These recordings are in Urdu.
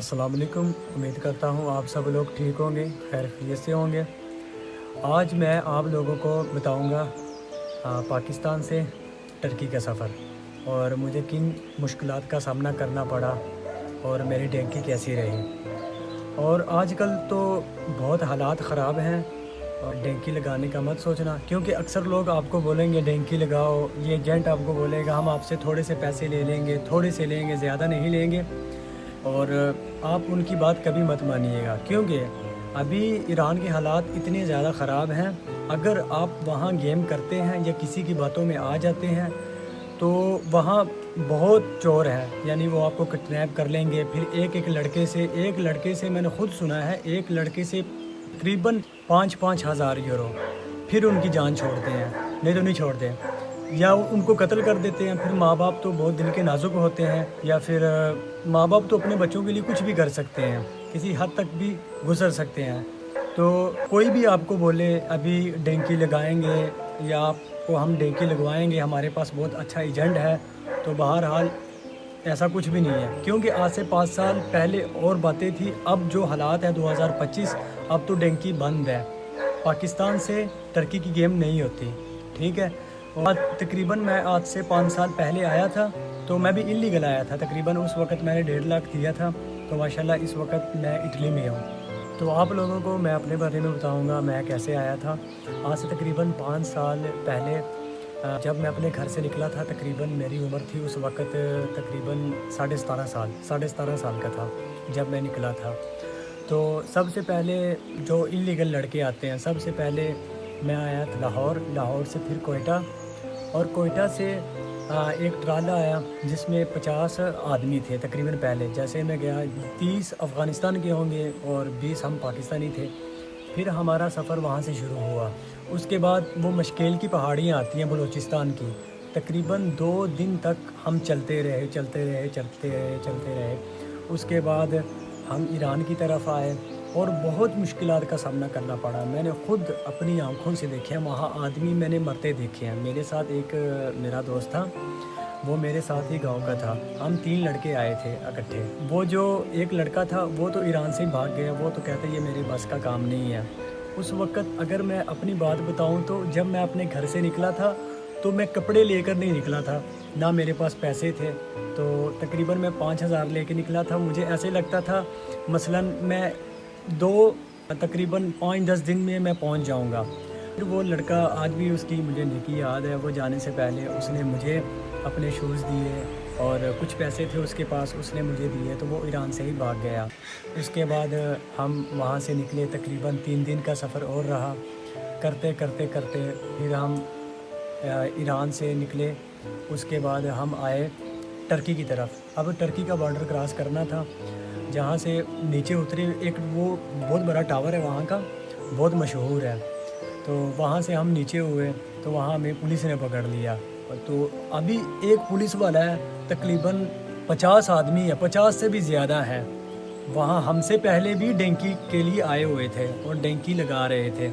السلام علیکم، امید کرتا ہوں آپ سب لوگ ٹھیک ہوں گے، خیریت سے ہوں گے۔ آج میں آپ لوگوں کو بتاؤں گا پاکستان سے ٹرکی کا سفر، اور مجھے کن مشکلات کا سامنا کرنا پڑا اور میری ڈینکی کیسی رہی۔ اور آج کل تو بہت حالات خراب ہیں، اور ڈینکی لگانے کا مت سوچنا، کیونکہ اکثر لوگ آپ کو بولیں گے ڈینکی لگاؤ، یہ ایجنٹ آپ کو بولے گا ہم آپ سے تھوڑے سے پیسے لے لیں گے، تھوڑے سے لیں گے، زیادہ نہیں لیں گے۔ اور آپ ان کی بات کبھی مت مانیے گا، کیونکہ ابھی ایران کے حالات اتنے زیادہ خراب ہیں۔ اگر آپ وہاں گیم کرتے ہیں یا کسی کی باتوں میں آ جاتے ہیں تو وہاں بہت چور ہیں، یعنی وہ آپ کو کڈنیپ کر لیں گے۔ پھر ایک لڑکے سے میں نے خود سنا ہے، ایک لڑکے سے تقریباً 5,000 یورو، پھر ان کی جان چھوڑتے ہیں، نہیں تو نہیں چھوڑتے، یا ان کو قتل کر دیتے ہیں۔ پھر ماں باپ تو بہت دل کے نازک ہوتے ہیں، یا پھر ماں باپ تو اپنے بچوں کے لیے کچھ بھی کر سکتے ہیں، کسی حد تک بھی گزر سکتے ہیں۔ تو کوئی بھی آپ کو بولے ابھی ڈینکی لگائیں گے یا آپ کو ہم ڈینکی لگوائیں گے، ہمارے پاس بہت اچھا ایجنٹ ہے، تو بہرحال ایسا کچھ بھی نہیں ہے، کیونکہ آج سے 5 سال پہلے اور باتیں تھی۔ اب جو حالات ہیں 2025، اب تو ڈینکی بند ہے، پاکستان سے ٹرکی کی گیم نہیں ہوتی، ٹھیک ہے۔ اور تقریباً میں آج سے 5 سال پہلے آیا تھا، تو میں بھی انلیگل آیا تھا، تقریباً اس وقت میں نے 1.5 لاکھ دیا تھا، تو ماشاءاللہ اس وقت میں اٹلی میں ہوں۔ تو آپ لوگوں کو میں اپنے بارے میں بتاؤں گا میں کیسے آیا تھا۔ آج سے تقریباً 5 سال پہلے جب میں اپنے گھر سے نکلا تھا، تقریباً میری عمر تھی اس وقت تقریباً 17.5 سال کا تھا جب میں نکلا تھا۔ تو سب سے پہلے جو انلیگل لڑکے آتے ہیں، سب سے پہلے میں آیا تھا لاہور سے پھر کوئٹہ، اور کوئٹہ سے ایک ٹرالا آیا جس میں 50 آدمی تھے تقریباً۔ پہلے جیسے میں گیا 30 افغانستان کے ہوں گے اور 20 ہم پاکستانی تھے۔ پھر ہمارا سفر وہاں سے شروع ہوا۔ اس کے بعد وہ مشکیل کی پہاڑیاں آتی ہیں بلوچستان کی، تقریباً 2 دن تک ہم چلتے رہے۔ اس کے بعد ہم ایران کی طرف آئے اور بہت مشکلات کا سامنا کرنا پڑا۔ میں نے خود اپنی آنکھوں سے دیکھے ہیں، وہاں آدمی میں نے مرتے دیکھے ہیں۔ میرے ساتھ ایک میرا دوست تھا، وہ میرے ساتھ ہی گاؤں کا تھا، ہم 3 لڑکے آئے تھے اکٹھے۔ وہ جو ایک لڑکا تھا وہ تو ایران سے ہی بھاگ گیا، وہ تو کہتے یہ میرے بس کا کام نہیں ہے۔ اس وقت اگر میں اپنی بات بتاؤں تو جب میں اپنے گھر سے نکلا تھا تو میں کپڑے لے کر نہیں نکلا تھا، نہ میرے پاس پیسے تھے، تو تقریباً میں 5,000 لے کے نکلا تھا۔ مجھے ایسے لگتا تھا مثلاً میں تقریباً 5-10 دن میں پہنچ جاؤں گا۔ پھر وہ لڑکا آج بھی اس کی مجھے نیکی یاد ہے، وہ جانے سے پہلے اس نے مجھے اپنے شوز دیے اور کچھ پیسے تھے اس کے پاس، اس نے مجھے دیے، تو وہ ایران سے ہی بھاگ گیا۔ اس کے بعد ہم وہاں سے نکلے، تقریباً 3 دن کا سفر اور رہا، کرتے پھر ہم ایران سے نکلے۔ اس کے بعد ہم آئے ٹرکی کی طرف۔ اب ٹرکی کا بارڈر کراس کرنا تھا، جہاں سے نیچے اترے ایک وہ بہت بڑا ٹاور ہے وہاں کا، بہت مشہور ہے، تو وہاں سے ہم نیچے ہوئے تو وہاں ہمیں پولیس نے پکڑ لیا۔ تو ابھی ایک پولیس والا ہے، تقریباً 50 آدمی ہے، 50 سے بھی زیادہ ہے وہاں، ہم سے پہلے بھی ڈینکی کے لیے آئے ہوئے تھے اور ڈینکی لگا رہے تھے۔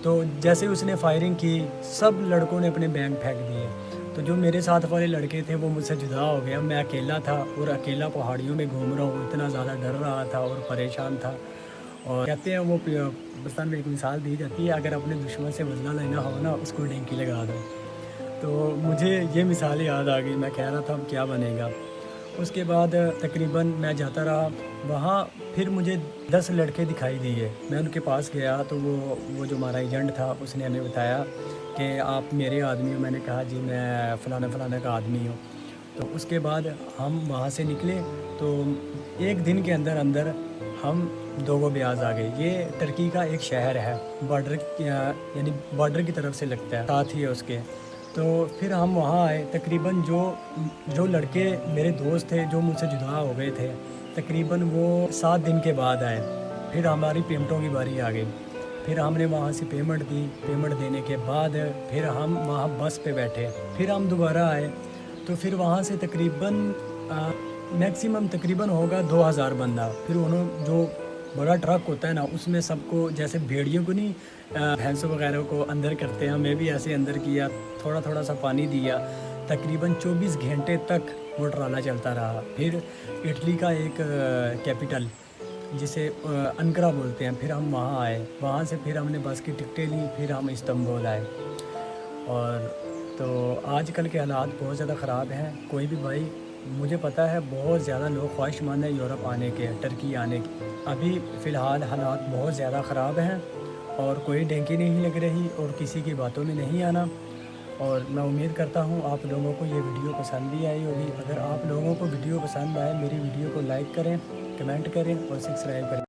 تو جیسے اس نے فائرنگ کی، سب لڑکوں نے اپنے بیگ پھینک دیے۔ تو جو میرے ساتھ والے لڑکے تھے وہ مجھ سے جدا ہو گیا، میں اکیلا تھا اور اکیلا پہاڑیوں میں گھوم رہا ہوں، اتنا زیادہ ڈر رہا تھا اور پریشان تھا۔ اور کہتے ہیں وہ پاکستان میں ایک مثال دی جاتی ہے، اگر اپنے دشمن سے بدلہ لینا ہو نا، اس کو ڈینکی لگا دو۔ تو مجھے یہ مثال یاد آ گئی، میں کہہ رہا تھا اب کیا بنے گا۔ اس کے بعد تقریباً میں جاتا رہا وہاں، پھر مجھے 10 لڑکے دکھائی دیے، میں ان کے پاس گیا تو وہ جو ہمارا ایجنٹ تھا اس نے ہمیں بتایا کہ آپ میرے آدمی ہو۔ میں نے کہا جی میں فلانا کا آدمی ہوں۔ تو اس کے بعد ہم وہاں سے نکلے تو 1 دن کے اندر ہم دوگو بیاز آ گئے۔ یہ ٹرکی کا ایک شہر ہے، یعنی بارڈر کی طرف سے لگتا ہے، ساتھ ہی ہے اس کے۔ تو پھر ہم وہاں آئے، تقریباً جو لڑکے میرے دوست تھے جو مجھ سے جدا ہو گئے تھے، تقریباً وہ 7 دن کے بعد آئے۔ پھر ہماری پیمنٹوں کی باری آ گئی، پھر ہم نے وہاں سے پیمنٹ دی، پیمنٹ دینے کے بعد پھر ہم وہاں بس پہ بیٹھے، پھر ہم دوبارہ آئے۔ تو پھر وہاں سے تقریباً میکسیمم تقریباً ہوگا 2,000 بندہ۔ پھر جو بڑا ٹرک ہوتا ہے نا، اس میں سب کو جیسے بھیڑیوں کو نہیں بھینسوں وغیرہ کو اندر کرتے ہیں، ہمیں بھی ایسے اندر کیا، تھوڑا سا پانی دیا، تقریباً 24 گھنٹے تک وہ ٹرالا چلتا رہا. پھر اٹلی کا ایک کیپٹل جسے انقرہ بولتے ہیں, پھر ہم وہاں آئے. وہاں سے پھر ہم نے بس کی ٹکٹیں لی, پھر ہم استنبول آئے. اور تو آج کل کے حالات بہت زیادہ خراب ہیں. کوئی بھی بھائی, مجھے پتہ ہے بہت زیادہ لوگ خواہش مند ہیں یورپ آنے کے, ٹرکی آنے کے. ابھی فی الحال حالات بہت زیادہ خراب ہیں اور کوئی ڈینکی نہیں لگ رہی اور کسی کی باتوں میں نہیں آنا. اور میں امید کرتا ہوں آپ لوگوں کو یہ ویڈیو پسند بھی آئی ہوگی. اگر آپ لوگوں کو ویڈیو پسند آئے, میری ویڈیو کو لائک کریں, کمنٹ کریں اور سبسکرائب کریں.